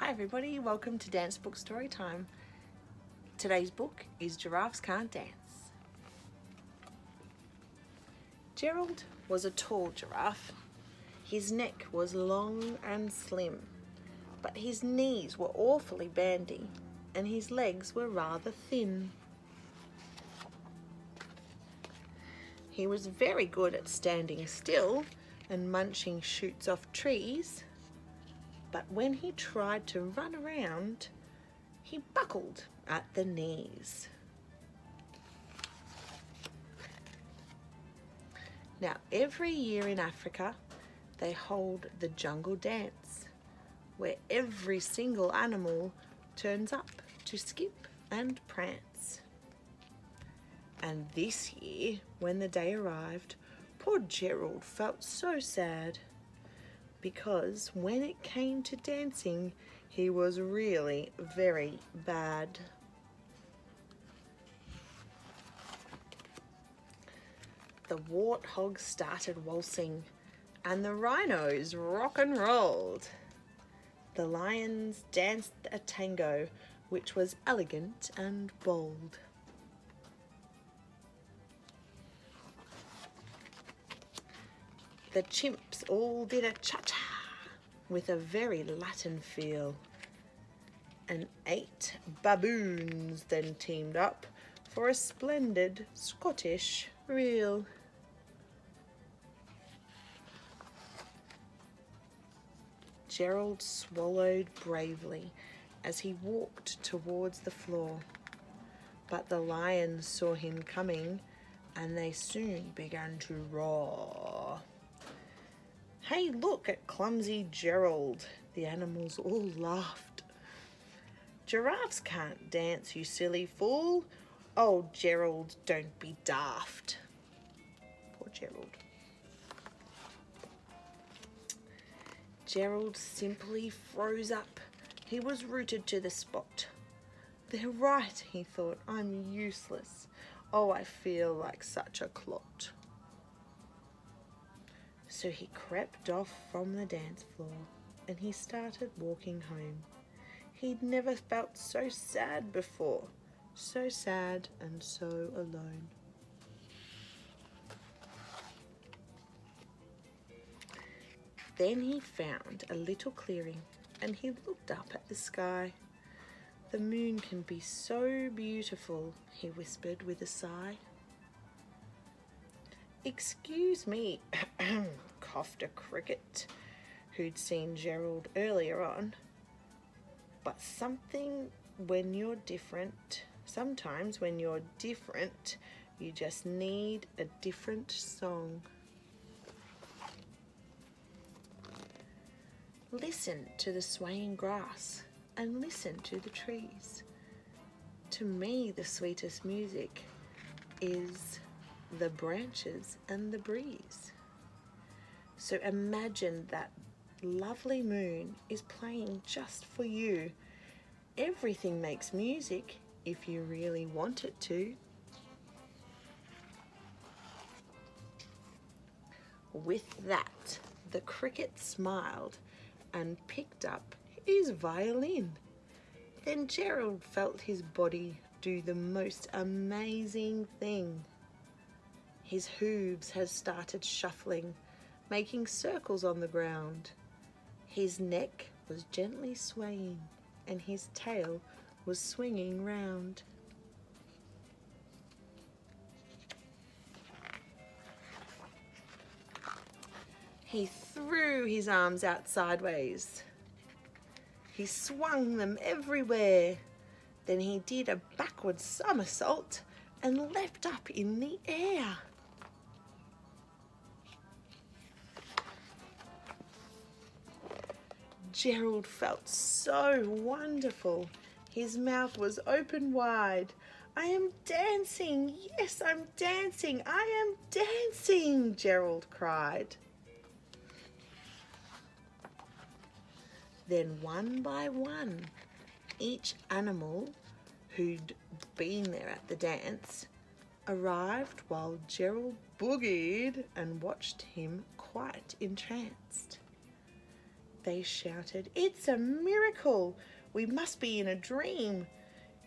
Hi everybody, welcome to Dance Book Story Time. Today's book is Giraffes Can't Dance. Gerald was a tall giraffe. His neck was long and slim, but his knees were awfully bandy and his legs were rather thin. He was very good at standing still and munching shoots off trees, but when he tried to run around, he buckled at the knees. Now, every year in Africa, they hold the jungle dance, where every single animal turns up to skip and prance. And this year, when the day arrived, poor Gerald felt so sad, because when it came to dancing, he was really very bad. The warthogs started waltzing, and the rhinos rock and rolled. The lions danced a tango, which was elegant and bold. The chimps all did a cha-cha with a very Latin feel, and 8 baboons then teamed up for a splendid Scottish reel. Gerald swallowed bravely as he walked towards the floor, but the lions saw him coming and they soon began to roar. "Hey, look at clumsy Gerald," the animals all laughed. "Giraffes can't dance, you silly fool. Oh, Gerald, don't be daft." Poor Gerald. Gerald simply froze up. He was rooted to the spot. "They're right," he thought. "I'm useless. Oh, I feel like such a clot." So he crept off from the dance floor and he started walking home. He'd never felt so sad before, so sad and so alone. Then he found a little clearing and he looked up at the sky. "The moon can be so beautiful," he whispered with a sigh. "Excuse me," coughed a cricket who'd seen Gerald earlier on, "but sometimes when you're different, you just need a different song. Listen to the swaying grass and listen to the trees. To me, the sweetest music is the branches and the breeze. So imagine that lovely moon is playing just for you. Everything makes music if you really want it to." With that, the cricket smiled and picked up his violin. Then Gerald felt his body do the most amazing thing. His hooves had started shuffling, making circles on the ground. His neck was gently swaying and his tail was swinging round. He threw his arms out sideways. He swung them everywhere. Then he did a backward somersault and leapt up in the air. Gerald felt so wonderful. His mouth was open wide. "I am dancing! Yes, I'm dancing! I am dancing!" Gerald cried. Then one by one, each animal who'd been there at the dance arrived while Gerald boogied and watched him quite entranced. they shouted. It's a miracle! We must be in a dream.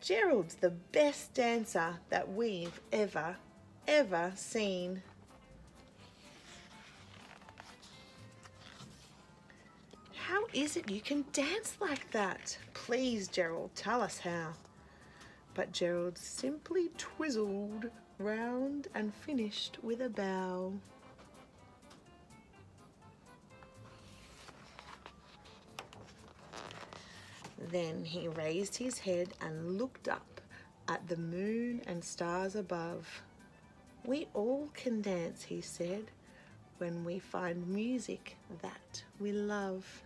Gerald's the best dancer that we've ever seen. How is it you can dance like that? Please, Gerald, tell us how. But Gerald simply twizzled round and finished with a bow. Then he raised his head and looked up at the moon and stars above. We all can dance, he said, when we find music that we love.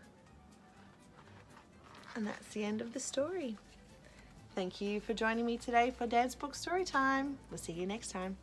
And that's the end of the story. Thank you for joining me today for Dance Book Story Time. We'll see you next time.